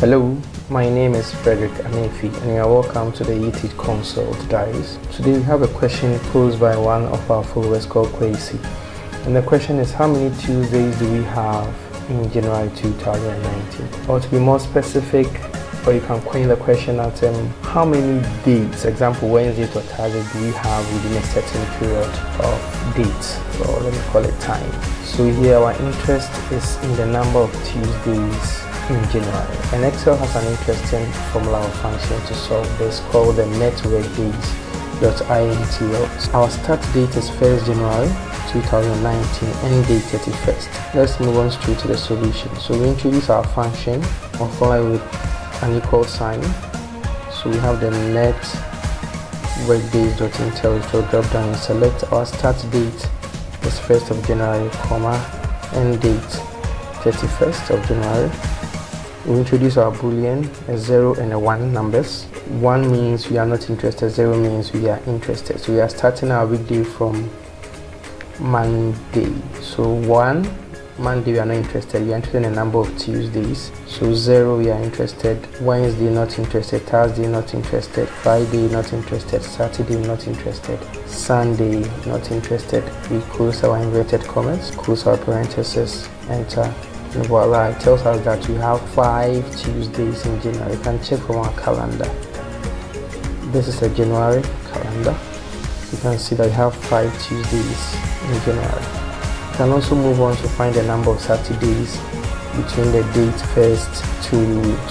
Hello, my name is Frederick Amefi and you are welcome to the YouTube Consult Diaries. Today we have a question posed by one of our followers called Kwesi. And the question is, how many Tuesdays do we have in January 2019? Or to be more specific, or you can coin the question at how many dates, example Wednesday to Thursday, do we have within a certain period of dates, or let me call it time. So here our interest is in the number of Tuesdays in January. And Excel has an interesting formula or function to solve this called the Networkdays.intl. Our start date is 1st January 2019, end date 31st. Let's move on straight to the solution. So we introduce our function or formula with an equal sign. So we have the Networkdays.intl. If you drop down and select our start date is 1st of January, end date 31st of January. We introduce our boolean, a 0 and a 1 numbers. 1 means we are not interested, 0 means we are interested. So we are starting our weekday from Monday. So 1, Monday we are not interested, we are interested in a number of Tuesdays. So 0 we are interested, Wednesday not interested, Thursday not interested, Friday not interested, Saturday not interested, Sunday not interested. We close our inverted commas, close our parentheses, enter. And voila, it tells us that we have 5 Tuesdays in January. You can check from our calendar. This is a January calendar. You can see that we have 5 Tuesdays in January. You can also move on to find the number of Saturdays between the date 1st to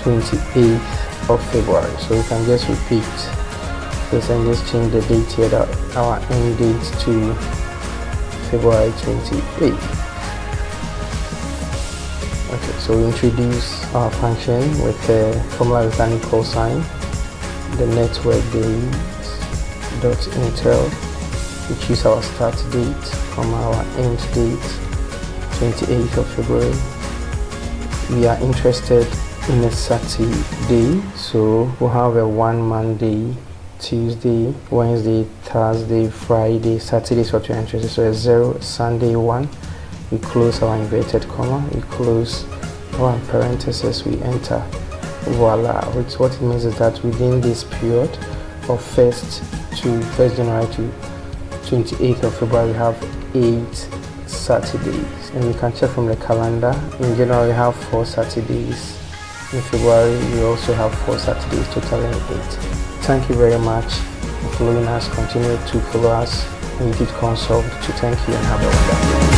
28th of February. So we can just repeat this and just change the date here, that our end date to February 28th. Okay, so we introduce our function with a formula with an equal sign, the Networkdays.intl. We choose our start date from our end date, 28th of February. We are interested in a Saturday, so we'll have a 1 Monday, Tuesday, Wednesday, Thursday, Friday, Saturday is what we're interested in. So a 0, Sunday 1. We close our inverted comma, we close our parentheses, we enter. Voila. What it means is that within this period of 1st January to 28th of February, we have 8 Saturdays. And we can check from the calendar. In January, we have 4 Saturdays. In February, we also have 4 Saturdays, totaling 8. Thank you very much for following us. Continue to follow us. We did consult to thank you and have a wonderful day.